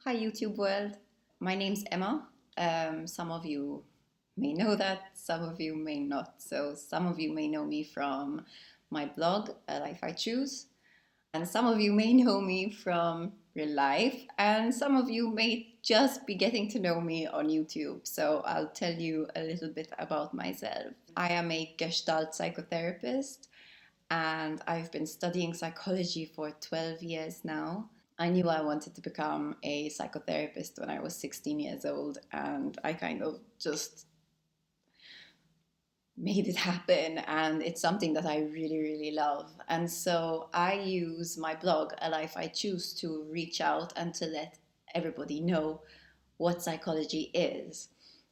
Hi, YouTube world. My name's Emma. Some of you may know that, some of you may not. So, some of you may know me from my blog, A Life I Choose, and some of you may know me from real life, and some of you may just be getting to know me on YouTube. So, I'll tell you a little bit about myself. I am a Gestalt psychotherapist, and I've been studying psychology for 12 years now. I knew I wanted to become a psychotherapist when I was 16 years old, and I kind of just made it happen. And it's something that I really, really love. And so I use my blog, A Life I Choose, to reach out and to let everybody know what psychology is.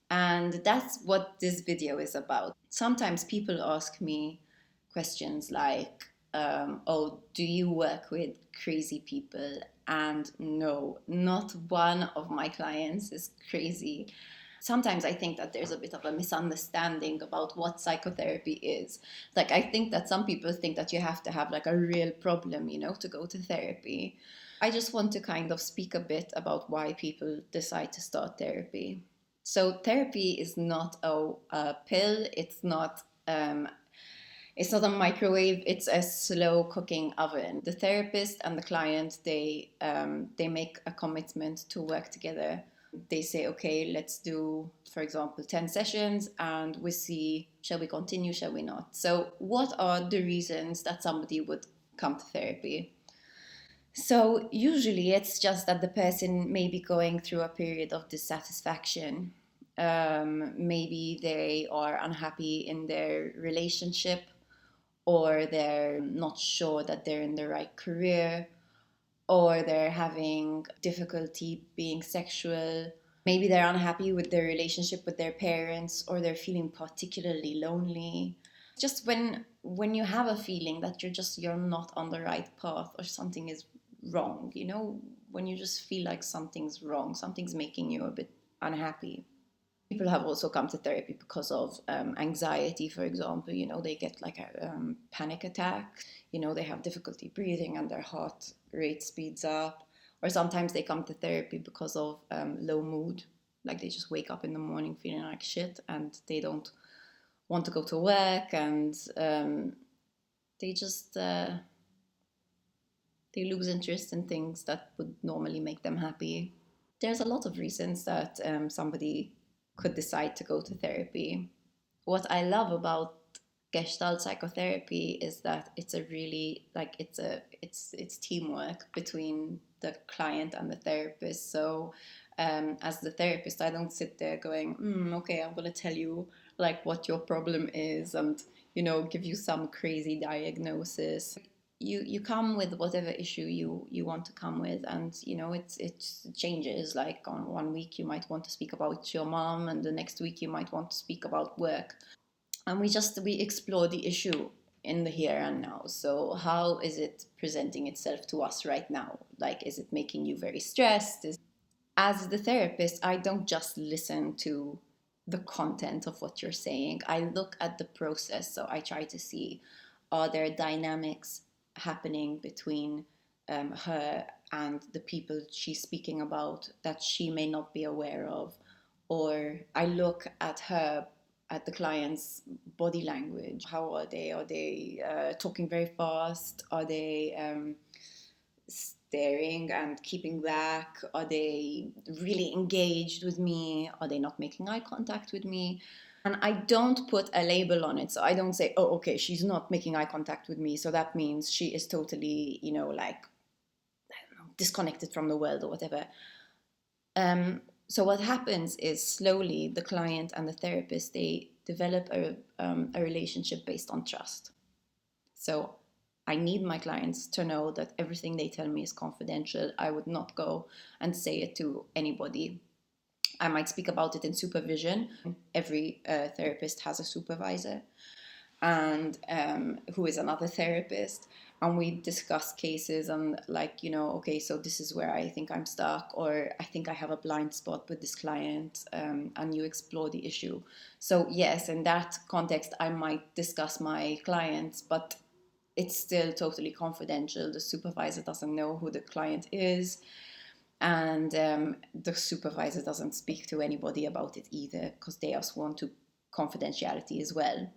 And that's what this video is about. Sometimes people ask me questions like, oh, do you work with crazy people? And no, not one of my clients is crazy. Sometimes I think that there's a bit of a misunderstanding about what psychotherapy is. Like, I think that some people think that you have to have like a real problem, to go to therapy. I just want to kind of speak a bit about why people decide to start therapy. So therapy is not a pill. It's not a microwave. It's a slow cooking oven. The therapist and the client they make a commitment to work together. They say, okay, let's do, for example, 10 sessions, and we see, shall we continue, shall we not? So, what are the reasons that somebody would come to therapy? So usually it's just that the person may be going through a period of dissatisfaction. Maybe they are unhappy in their relationship, or they're not sure that they're in the right career, or they're having difficulty being sexual. Maybe they're unhappy with their relationship with their parents, or they're feeling particularly lonely. Just when you have a feeling that you're not on the right path, or something is wrong, when you just feel like something's wrong, something's making you a bit unhappy. People have also come to therapy because of anxiety, for example. They get like a panic attack. They have difficulty breathing and their heart rate speeds up. Or sometimes they come to therapy because of low mood. Like, they just wake up in the morning feeling like shit, and they don't want to go to work, and they just they lose interest in things that would normally make them happy. There's a lot of reasons that somebody could decide to go to therapy. What I love about Gestalt psychotherapy is that it's a really like it's teamwork between the client and the therapist. So as the therapist, I don't sit there going, okay, I'm gonna tell you like what your problem is, and give you some crazy diagnosis. You come with whatever issue you want to come with, and it changes. Like, on one week you might want to speak about your mom, and the next week you might want to speak about work, and we explore the issue in the here and now. So how is it presenting itself to us right now? Like, is it making you very stressed? As the therapist, I don't just listen to the content of what you're saying. I look at the process. So I try to see, are there dynamics happening between her and the people she's speaking about that she may not be aware of? Or I look at the client's body language. How are they? Are they talking very fast? Are they staring and keeping back? Are they really engaged with me? Are they not making eye contact with me? And I don't put a label on it. So I don't say, oh, okay, she's not making eye contact with me, so that means she is totally, like, I don't know, disconnected from the world or whatever. So what happens is, slowly the client and the therapist, they develop a relationship based on trust. So I need my clients to know that everything they tell me is confidential. I would not go and say it to anybody. I might speak about it in supervision. Every therapist has a supervisor, and who is another therapist, and we discuss cases, and like, okay, so this is where I think I'm stuck, or I think I have a blind spot with this client, and you explore the issue. So yes, in that context I might discuss my clients, but it's still totally confidential. The supervisor doesn't know who the client is. And the supervisor doesn't speak to anybody about it either because they also want to confidentiality as well.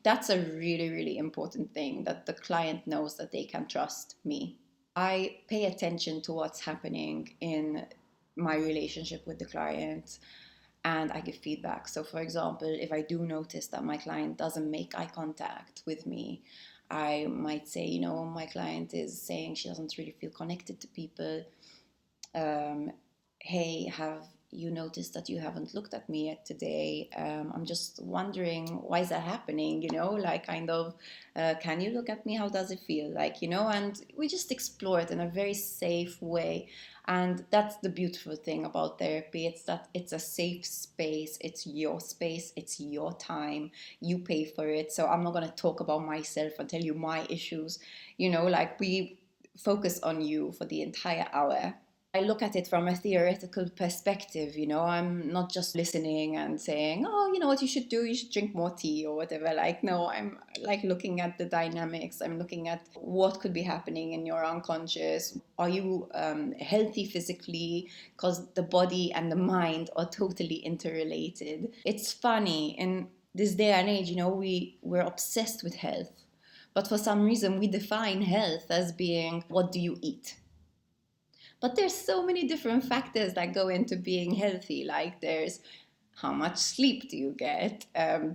That's a really, really important thing, that the client knows that they can trust me. I pay attention to what's happening in my relationship with the client, and I give feedback. So, for example, if I do notice that my client doesn't make eye contact with me, I might say, my client is saying she doesn't really feel connected to people. um, Hey, have you noticed that you haven't looked at me yet today? I'm just wondering, why is that happening? Like, kind of, can you look at me? How does it feel? Like, and we just explore it in a very safe way. And that's the beautiful thing about therapy. It's that it's a safe space. It's your space. It's your time. You pay for it. So I'm not going to talk about myself and tell you my issues. Like, we focus on you for the entire hour. I look at it from a theoretical perspective. I'm not just listening and saying, oh, you know what you should do? You should drink more tea or whatever. Like, no, I'm like looking at the dynamics. I'm looking at what could be happening in your unconscious. Are you healthy physically? Because the body and the mind are totally interrelated. It's funny, in this day and age, we're obsessed with health. But for some reason, we define health as being, what do you eat? But there's so many different factors that go into being healthy. Like, there's how much sleep do you get?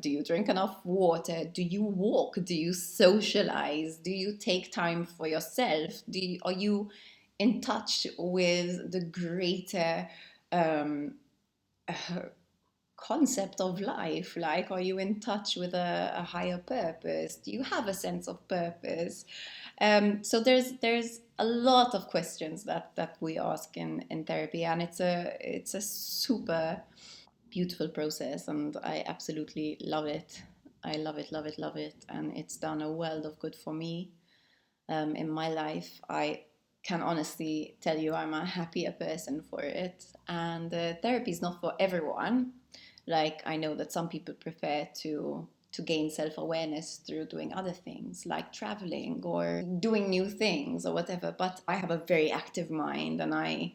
Do you drink enough water? Do you walk? Do you socialize? Do you take time for yourself? Are you in touch with the greater um, concept of life? Like, are you in touch with a higher purpose? Do you have a sense of purpose? So there's a lot of questions that we ask in therapy, and it's a super beautiful process, and I absolutely love it. I love it, love it, love it, and it's done a world of good for me in my life. I can honestly tell you I'm a happier person for it. And therapy is not for everyone. Like, I know that some people prefer to gain self-awareness through doing other things like traveling or doing new things or whatever. But I have a very active mind, and I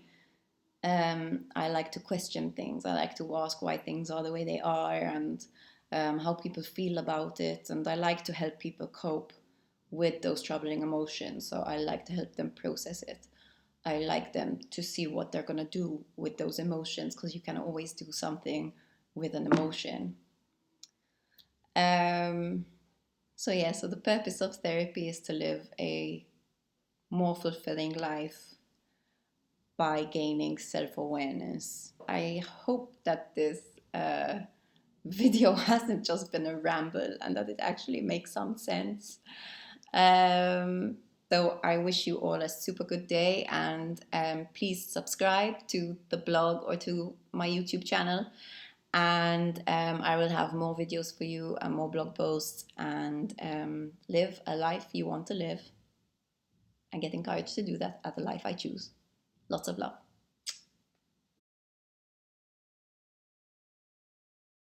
like to question things. I like to ask why things are the way they are, and how people feel about it. And I like to help people cope with those troubling emotions. So I like to help them process it. I like them to see what they're going to do with those emotions, because you can always do something with an emotion. Um, so the purpose of therapy is to live a more fulfilling life by gaining self-awareness. I hope that this video hasn't just been a ramble, and that it actually makes some sense. So I wish you all a super good day, and please subscribe to the blog or to my YouTube channel, and I will have more videos for you and more blog posts, and live a life you want to live and get encouraged to do that at the life I choose. Lots of love.